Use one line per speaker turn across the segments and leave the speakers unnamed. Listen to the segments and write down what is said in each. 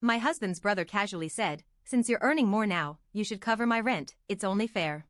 My husband's brother casually said, "Since you're earning more now, you should cover my rent, it's only fair."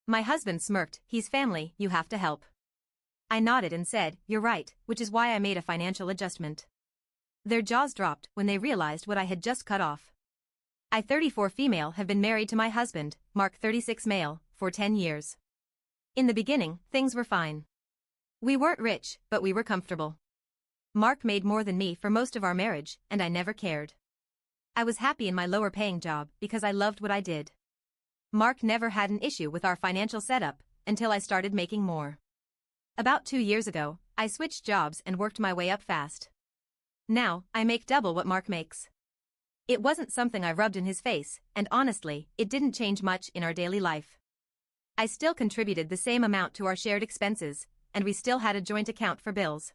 My husband smirked, "He's family, you have to help." I nodded and said, "You're right," which is why I made a financial adjustment. Their jaws dropped when they realized what I had just cut off. I, 34 female, have been married to my husband, Mark, 36 male, for 10 years. In the beginning, things were fine. We weren't rich, but we were comfortable. Mark made more than me for most of our marriage, and I never cared. I was happy in my lower-paying job because I loved what I did. Mark never had an issue with our financial setup until I started making more. About 2 years ago, I switched jobs and worked my way up fast. Now, I make double what Mark makes. It wasn't something I rubbed in his face, and honestly, it didn't change much in our daily life. I still contributed the same amount to our shared expenses, and we still had a joint account for bills.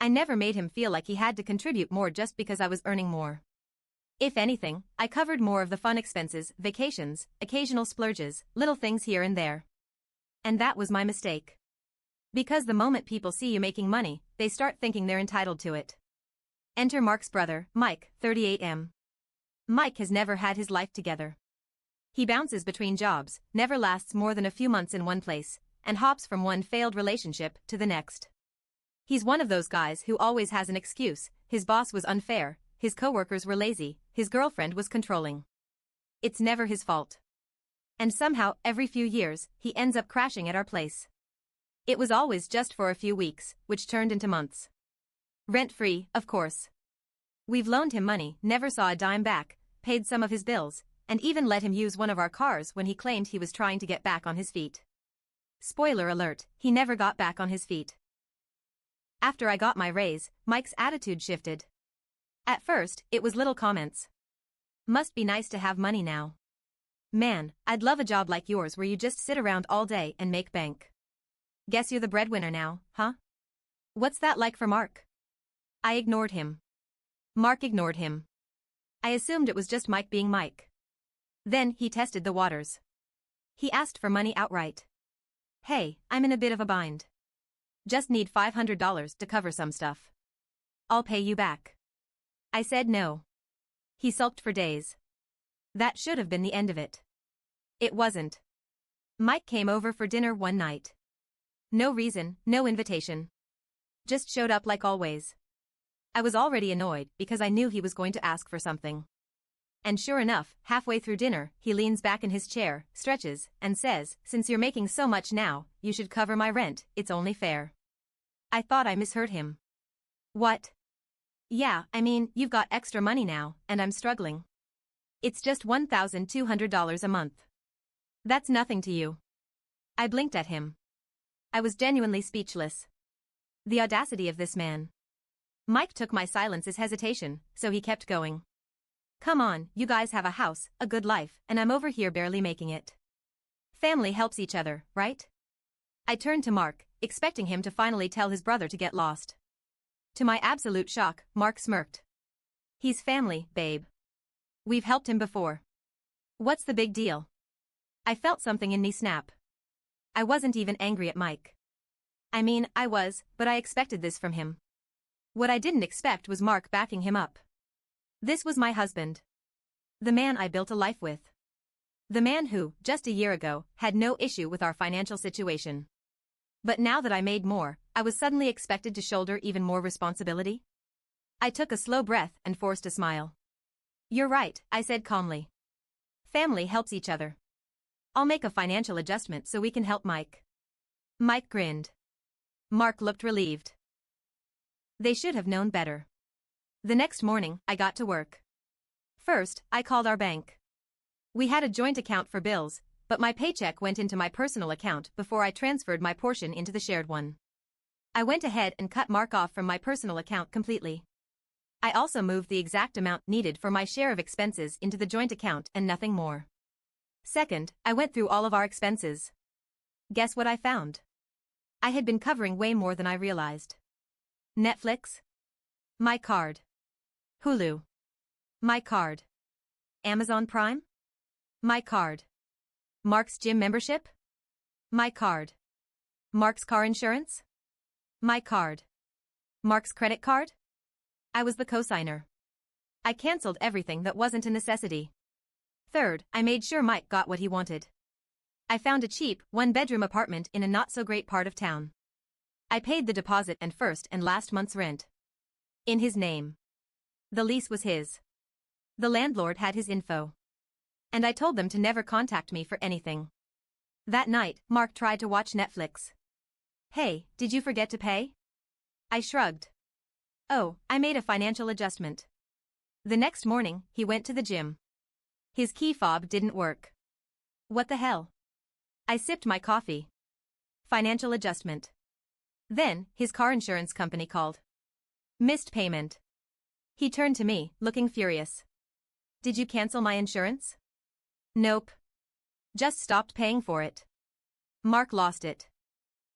I never made him feel like he had to contribute more just because I was earning more. If anything, I covered more of the fun expenses, vacations, occasional splurges, little things here and there. And that was my mistake. Because the moment people see you making money, they start thinking they're entitled to it. Enter Mark's brother, Mike, 38M. Mike has never had his life together. He bounces between jobs, never lasts more than a few months in one place, and hops from one failed relationship to the next. He's one of those guys who always has an excuse: his boss was unfair, his coworkers were lazy, his girlfriend was controlling. It's never his fault. And somehow, every few years, he ends up crashing at our place. It was always just for a few weeks, which turned into months. Rent-free, of course. We've loaned him money, never saw a dime back, paid some of his bills, and even let him use one of our cars when he claimed he was trying to get back on his feet. Spoiler alert, he never got back on his feet. After I got my raise, Mike's attitude shifted. At first, it was little comments. "Must be nice to have money now. Man, I'd love a job like yours where you just sit around all day and make bank. Guess you're the breadwinner now, huh?" What's that like for Mark? I ignored him. Mark ignored him. I assumed it was just Mike being Mike. Then he tested the waters. He asked for money outright. "Hey, I'm in a bit of a bind. Just need $500 to cover some stuff. I'll pay you back." I said no. He sulked for days. That should have been the end of it. It wasn't. Mike came over for dinner one night. No reason, no invitation. Just showed up like always. I was already annoyed because I knew he was going to ask for something. And sure enough, halfway through dinner, he leans back in his chair, stretches, and says, "Since you're making so much now, you should cover my rent, it's only fair." I thought I misheard him. What? Yeah, I mean, you've got extra money now, and I'm struggling. It's just $1,200 a month. That's nothing to you. I blinked at him. I was genuinely speechless. The audacity of this man. Mike took my silence as hesitation, so he kept going. "Come on, you guys have a house, a good life, and I'm over here barely making it. Family helps each other, right?" I turned to Mark, expecting him to finally tell his brother to get lost. To my absolute shock, Mark smirked. "He's family, babe. We've helped him before. What's the big deal?" I felt something in me snap. I wasn't even angry at Mike. I mean, I was, but I expected this from him. What I didn't expect was Mark backing him up. This was my husband. The man I built a life with. The man who, just a year ago, had no issue with our financial situation. But now that I made more, I was suddenly expected to shoulder even more responsibility. I took a slow breath and forced a smile. "You're right," I said calmly. "Family helps each other. I'll make a financial adjustment so we can help Mike." Mike grinned. Mark looked relieved. They should have known better. The next morning, I got to work. First, I called our bank. We had a joint account for bills, but my paycheck went into my personal account before I transferred my portion into the shared one. I went ahead and cut Mark off from my personal account completely. I also moved the exact amount needed for my share of expenses into the joint account and nothing more. Second, I went through all of our expenses. Guess what I found? I had been covering way more than I realized. Netflix? My card. Hulu? My card. Amazon Prime? My card. Mark's gym membership? My card. Mark's car insurance? My card. Mark's credit card? I was the cosigner. I cancelled everything that wasn't a necessity. Third, I made sure Mike got what he wanted. I found a cheap, one-bedroom apartment in a not-so-great part of town. I paid the deposit and first and last month's rent. In his name. The lease was his. The landlord had his info. And I told them to never contact me for anything. That night, Mark tried to watch Netflix. Hey, did you forget to pay? I shrugged. Oh, I made a financial adjustment. The next morning, he went to the gym. His key fob didn't work. What the hell? I sipped my coffee. Financial adjustment. Then, his car insurance company called. Missed payment. He turned to me, looking furious. Did you cancel my insurance? Nope. Just stopped paying for it. Mark lost it.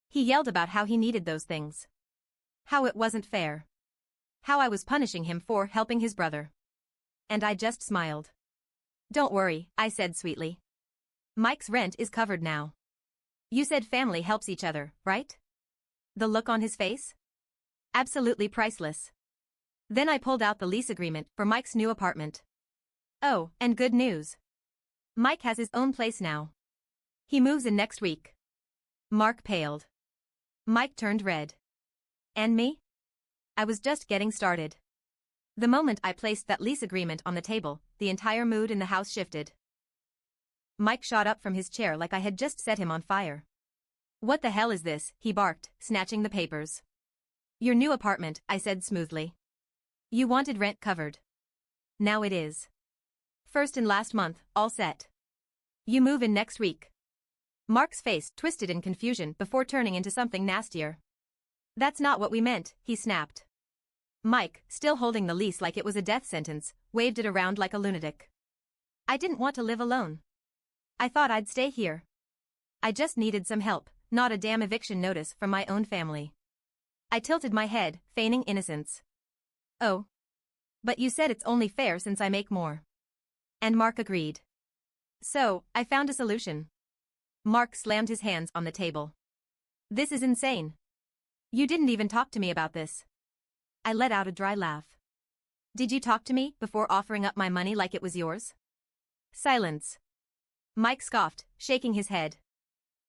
He yelled about how he needed those things. How it wasn't fair. How I was punishing him for helping his brother. And I just smiled. Don't worry, I said sweetly. Mike's rent is covered now. You said family helps each other, right? The look on his face? Absolutely priceless. Then I pulled out the lease agreement for Mike's new apartment. Oh, and good news. Mike has his own place now. He moves in next week. Mark paled. Mike turned red. And me? I was just getting started. The moment I placed that lease agreement on the table, the entire mood in the house shifted. Mike shot up from his chair like I had just set him on fire. What the hell is this? He barked, snatching the papers. Your new apartment, I said smoothly. You wanted rent covered. Now it is. First and last month, all set. You move in next week. Mark's face twisted in confusion before turning into something nastier. That's not what we meant, he snapped. Mike, still holding the lease like it was a death sentence, waved it around like a lunatic. I didn't want to live alone. I thought I'd stay here. I just needed some help, not a damn eviction notice from my own family. I tilted my head, feigning innocence. Oh. But you said it's only fair since I make more. And Mark agreed. So, I found a solution. Mark slammed his hands on the table. This is insane. You didn't even talk to me about this. I let out a dry laugh. Did you talk to me before offering up my money like it was yours? Silence. Mike scoffed, shaking his head.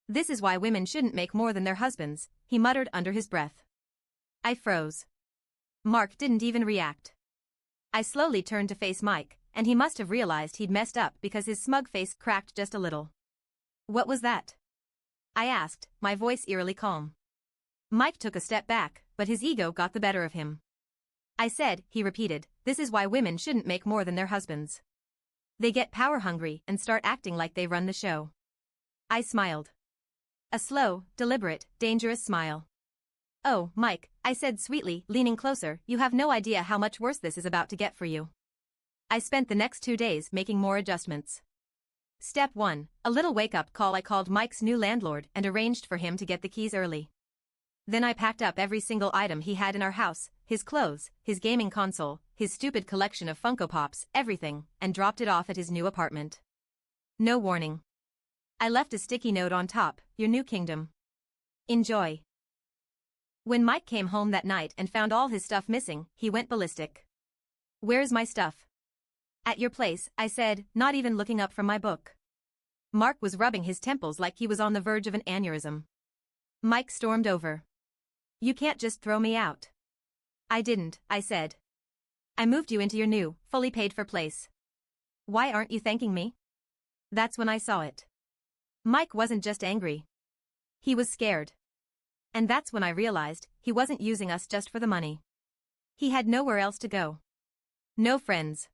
This is why women shouldn't make more than their husbands, he muttered under his breath. I froze. Mark didn't even react. I slowly turned to face Mike, and he must have realized he'd messed up because his smug face cracked just a little. What was that? I asked, my voice eerily calm. Mike took a step back, but his ego got the better of him. I said, he repeated, this is why women shouldn't make more than their husbands. They get power-hungry and start acting like they run the show. I smiled. A slow, deliberate, dangerous smile. Oh, Mike, I said sweetly, leaning closer, you have no idea how much worse this is about to get for you. I spent the next 2 days making more adjustments. Step 1, a little wake-up call. I called Mike's new landlord and arranged for him to get the keys early. Then I packed up every single item he had in our house, his clothes, his gaming console, his stupid collection of Funko Pops, everything, and dropped it off at his new apartment. No warning. I left a sticky note on top, your new kingdom. Enjoy. When Mike came home that night and found all his stuff missing, he went ballistic. Where's my stuff? At your place, I said, not even looking up from my book. Mark was rubbing his temples like he was on the verge of an aneurysm. Mike stormed over. You can't just throw me out. I didn't, I said. I moved you into your new, fully paid-for place. Why aren't you thanking me? That's when I saw it. Mike wasn't just angry. He was scared. And that's when I realized he wasn't using us just for the money. He had nowhere else to go. No friends.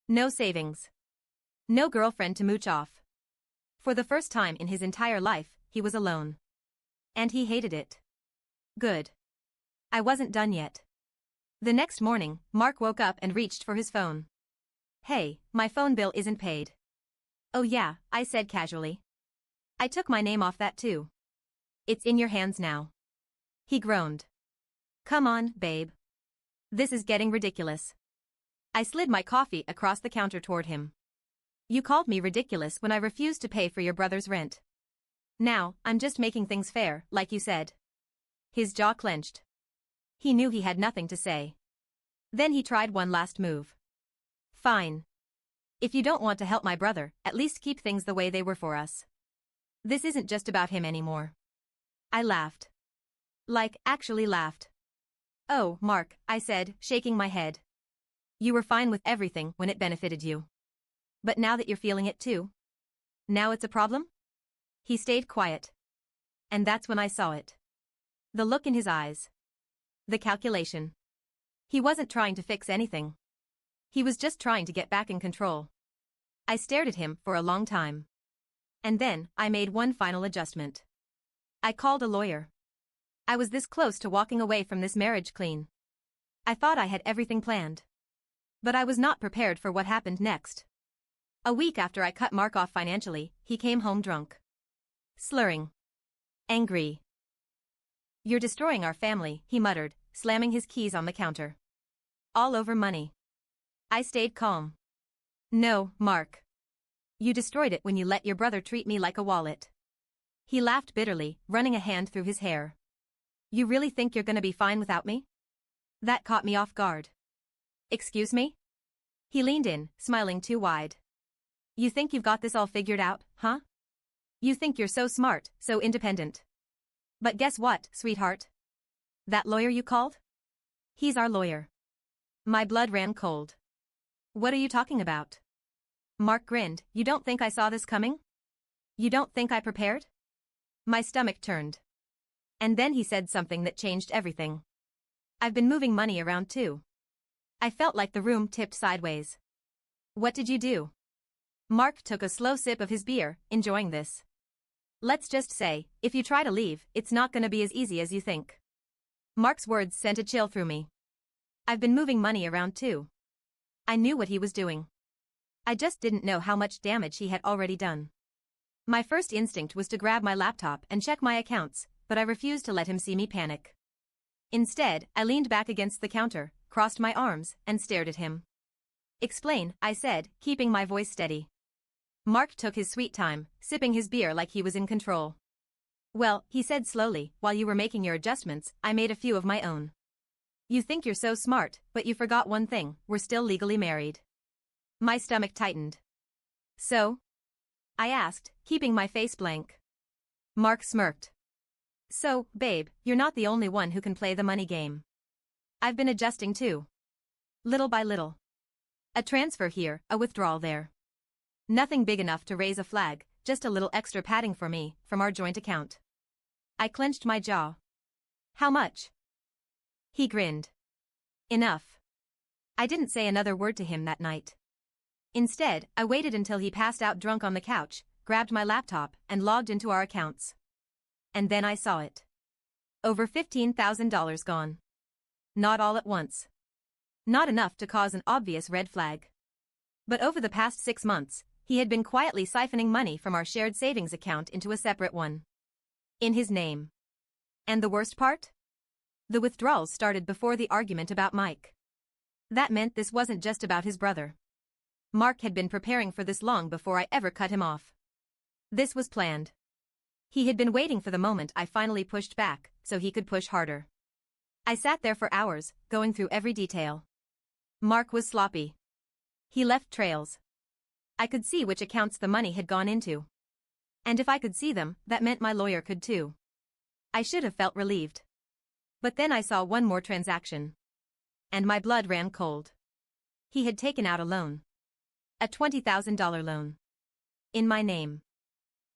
No savings. No girlfriend to mooch off. For the first time in his entire life, he was alone. And he hated it. Good. I wasn't done yet. The next morning, Mark woke up and reached for his phone. Hey, my phone bill isn't paid. Oh yeah, I said casually. I took my name off that too. It's in your hands now. He groaned. Come on, babe. This is getting ridiculous. I slid my coffee across the counter toward him. You called me ridiculous when I refused to pay for your brother's rent. Now, I'm just making things fair, like you said. His jaw clenched. He knew he had nothing to say. Then he tried one last move. Fine. If you don't want to help my brother, at least keep things the way they were for us. This isn't just about him anymore. I laughed. Like, actually laughed. Oh, Mark, I said, shaking my head. You were fine with everything when it benefited you. But now that you're feeling it too? Now it's a problem? He stayed quiet. And that's when I saw it. The look in his eyes. The calculation. He wasn't trying to fix anything. He was just trying to get back in control. I stared at him for a long time. And then, I made one final adjustment. I called a lawyer. I was this close to walking away from this marriage clean. I thought I had everything planned. But I was not prepared for what happened next. A week after I cut Mark off financially, he came home drunk. Slurring. Angry. You're destroying our family, he muttered, slamming his keys on the counter. All over money. I stayed calm. No, Mark. You destroyed it when you let your brother treat me like a wallet. He laughed bitterly, running a hand through his hair. You really think you're gonna be fine without me? That caught me off guard. Excuse me? He leaned in, smiling too wide. You think you've got this all figured out, huh? You think you're so smart, so independent. But guess what, sweetheart? That lawyer you called? He's our lawyer. My blood ran cold. What are you talking about? Mark grinned. You don't think I saw this coming? You don't think I prepared? My stomach turned. And then he said something that changed everything. I've been moving money around too. I felt like the room tipped sideways. What did you do? Mark took a slow sip of his beer, enjoying this. Let's just say, if you try to leave, it's not gonna be as easy as you think. Mark's words sent a chill through me. I've been moving money around too. I knew what he was doing. I just didn't know how much damage he had already done. My first instinct was to grab my laptop and check my accounts, but I refused to let him see me panic. Instead, I leaned back against the counter, crossed my arms, and stared at him. Explain, I said, keeping my voice steady. Mark took his sweet time, sipping his beer like he was in control. Well, he said slowly, while you were making your adjustments, I made a few of my own. You think you're so smart, but you forgot one thing, we're still legally married. My stomach tightened. So? I asked, keeping my face blank. Mark smirked. So, babe, you're not the only one who can play the money game. I've been adjusting too. Little by little. A transfer here, a withdrawal there. Nothing big enough to raise a flag, just a little extra padding for me, from our joint account. I clenched my jaw. How much? He grinned. Enough. I didn't say another word to him that night. Instead, I waited until he passed out drunk on the couch, grabbed my laptop, and logged into our accounts. And then I saw it. Over $15,000 gone. Not all at once. Not enough to cause an obvious red flag. But over the past 6 months, he had been quietly siphoning money from our shared savings account into a separate one. In his name. And the worst part? The withdrawals started before the argument about Mike. That meant this wasn't just about his brother. Mark had been preparing for this long before I ever cut him off. This was planned. He had been waiting for the moment I finally pushed back, so he could push harder. I sat there for hours, going through every detail. Mark was sloppy. He left trails. I could see which accounts the money had gone into. And if I could see them, that meant my lawyer could too. I should have felt relieved. But then I saw one more transaction. And my blood ran cold. He had taken out a loan. A $20,000 loan. In my name.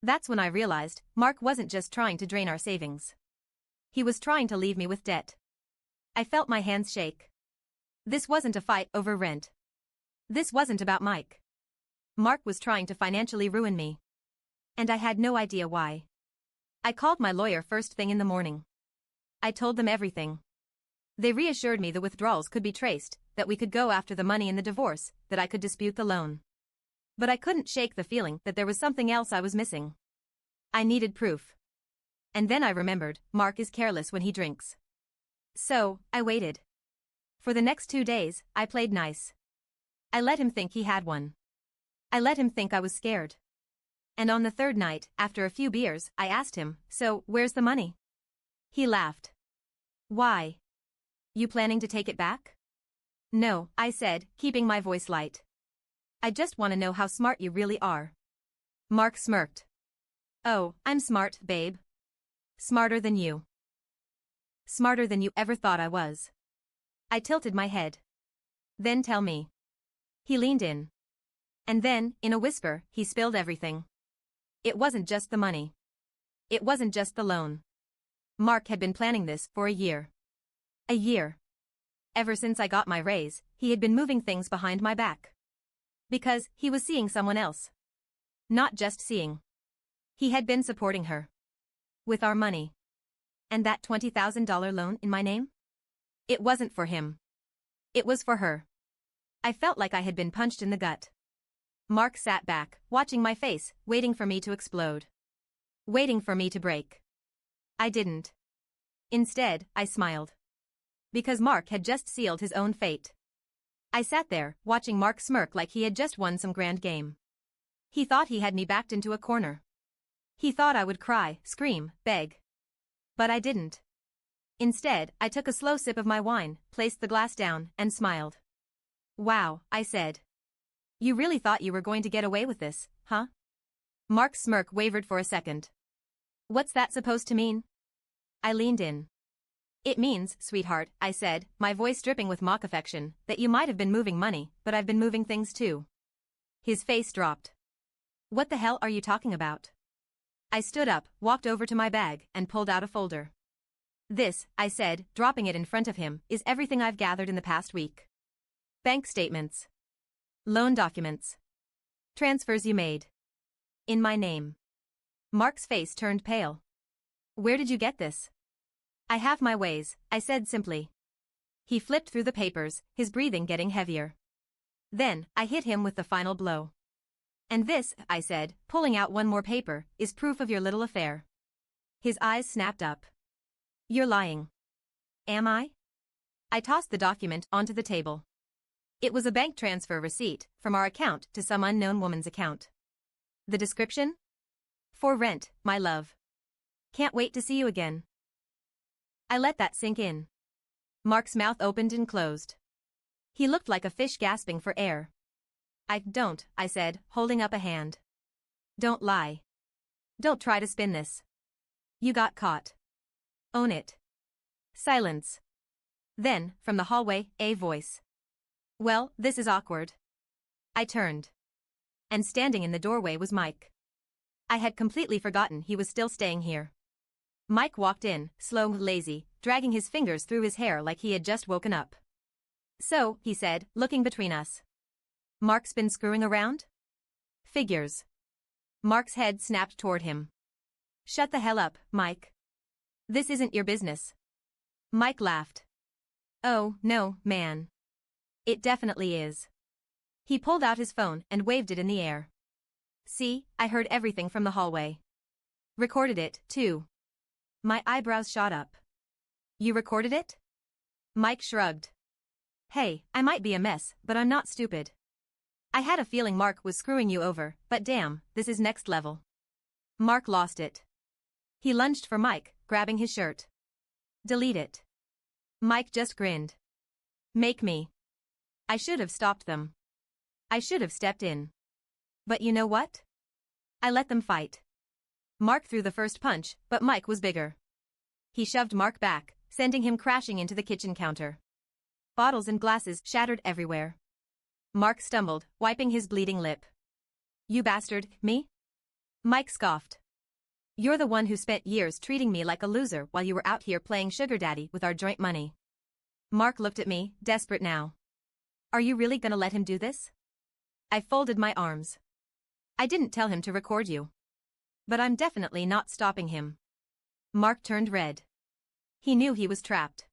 That's when I realized Mark wasn't just trying to drain our savings. He was trying to leave me with debt. I felt my hands shake. This wasn't a fight over rent. This wasn't about Mike. Mark was trying to financially ruin me. And I had no idea why. I called my lawyer first thing in the morning. I told them everything. They reassured me the withdrawals could be traced, that we could go after the money in the divorce, that I could dispute the loan. But I couldn't shake the feeling that there was something else I was missing. I needed proof. And then I remembered, Mark is careless when he drinks. So, I waited. For the next 2 days, I played nice. I let him think he had one. I let him think I was scared. And on the third night, after a few beers, I asked him, so, where's the money? He laughed. Why? You planning to take it back? No, I said, keeping my voice light. I just want to know how smart you really are. Mark smirked. Oh, I'm smart, babe. Smarter than you. Smarter than you ever thought I was. I tilted my head. Then tell me. He leaned in. And then, in a whisper, he spilled everything. It wasn't just the money. It wasn't just the loan. Mark had been planning this for a year. A year. Ever since I got my raise, he had been moving things behind my back. Because he was seeing someone else. Not just seeing. He had been supporting her. With our money. And that $20,000 loan in my name? It wasn't for him. It was for her. I felt like I had been punched in the gut. Mark sat back, watching my face, waiting for me to explode. Waiting for me to break. I didn't. Instead, I smiled. Because Mark had just sealed his own fate. I sat there, watching Mark smirk like he had just won some grand game. He thought he had me backed into a corner. He thought I would cry, scream, beg. But I didn't. Instead, I took a slow sip of my wine, placed the glass down, and smiled. Wow, I said. You really thought you were going to get away with this, huh? Mark's smirk wavered for a second. What's that supposed to mean? I leaned in. It means, sweetheart, I said, my voice dripping with mock affection, that you might have been moving money, but I've been moving things too. His face dropped. What the hell are you talking about? I stood up, walked over to my bag, and pulled out a folder. This, I said, dropping it in front of him, is everything I've gathered in the past week. Bank statements. Loan documents. Transfers you made. In my name. Mark's face turned pale. Where did you get this? I have my ways, I said simply. He flipped through the papers, his breathing getting heavier. Then, I hit him with the final blow. And this, I said, pulling out one more paper, is proof of your little affair. His eyes snapped up. You're lying. Am I? I tossed the document onto the table. It was a bank transfer receipt from our account to some unknown woman's account. The description? For rent, my love. Can't wait to see you again. I let that sink in. Mark's mouth opened and closed. He looked like a fish gasping for air. Don't, I said, holding up a hand. Don't lie. Don't try to spin this. You got caught. Own it. Silence. Then, from the hallway, a voice. Well, this is awkward. I turned. And standing in the doorway was Mike. I had completely forgotten he was still staying here. Mike walked in, slow, lazy, dragging his fingers through his hair like he had just woken up. So, he said, looking between us. Mark's been screwing around? Figures. Mark's head snapped toward him. Shut the hell up, Mike. This isn't your business. Mike laughed. Oh, no, man. It definitely is. He pulled out his phone and waved it in the air. See, I heard everything from the hallway. Recorded it, too. My eyebrows shot up. You recorded it? Mike shrugged. Hey, I might be a mess, but I'm not stupid. I had a feeling Mark was screwing you over, but damn, this is next level. Mark lost it. He lunged for Mike, grabbing his shirt. Delete it. Mike just grinned. Make me. I should have stopped them. I should have stepped in. But you know what? I let them fight. Mark threw the first punch, but Mike was bigger. He shoved Mark back, sending him crashing into the kitchen counter. Bottles and glasses shattered everywhere. Mark stumbled, wiping his bleeding lip. You bastard, me? Mike scoffed. You're the one who spent years treating me like a loser while you were out here playing sugar daddy with our joint money. Mark looked at me, desperate now. Are you really gonna let him do this? I folded my arms. I didn't tell him to record you. But I'm definitely not stopping him. Mark turned red. He knew he was trapped.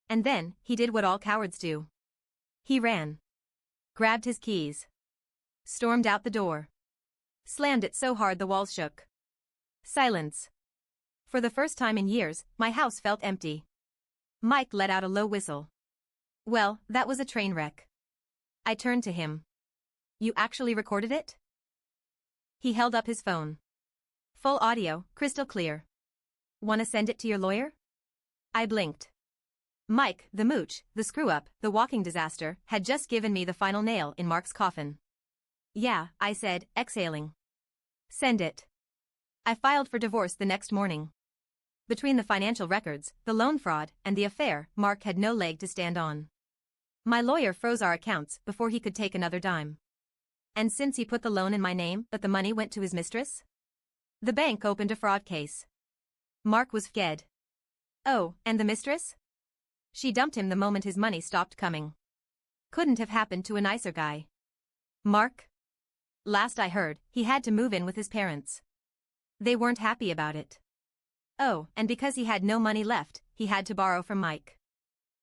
And then, he did what all cowards do. He ran. Grabbed his keys. Stormed out the door. Slammed it so hard the walls shook. Silence. For the first time in years, my house felt empty. Mike let out a low whistle. Well, that was a train wreck. I turned to him. You actually recorded it? He held up his phone. Full audio, crystal clear. Wanna send it to your lawyer? I blinked. Mike, the mooch, the screw-up, the walking disaster, had just given me the final nail in Mark's coffin. Yeah, I said, exhaling. Send it. I filed for divorce the next morning. Between the financial records, the loan fraud, and the affair, Mark had no leg to stand on. My lawyer froze our accounts before he could take another dime. And since he put the loan in my name, but the money went to his mistress? The bank opened a fraud case. Mark was fed. Oh, and the mistress? She dumped him the moment his money stopped coming. Couldn't have happened to a nicer guy. Mark? Last I heard, he had to move in with his parents. They weren't happy about it. Oh, and because he had no money left, he had to borrow from Mike.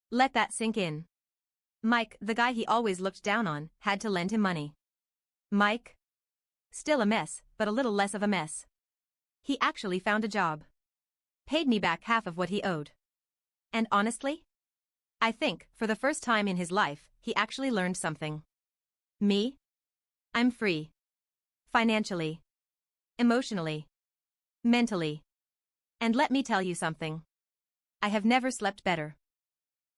Let that sink in. Mike, the guy he always looked down on, had to lend him money. Mike? Still a mess, but a little less of a mess. He actually found a job. Paid me back half of what he owed. And honestly? I think, for the first time in his life, he actually learned something. Me? I'm free. Financially. Emotionally. Mentally. And let me tell you something. I have never slept better.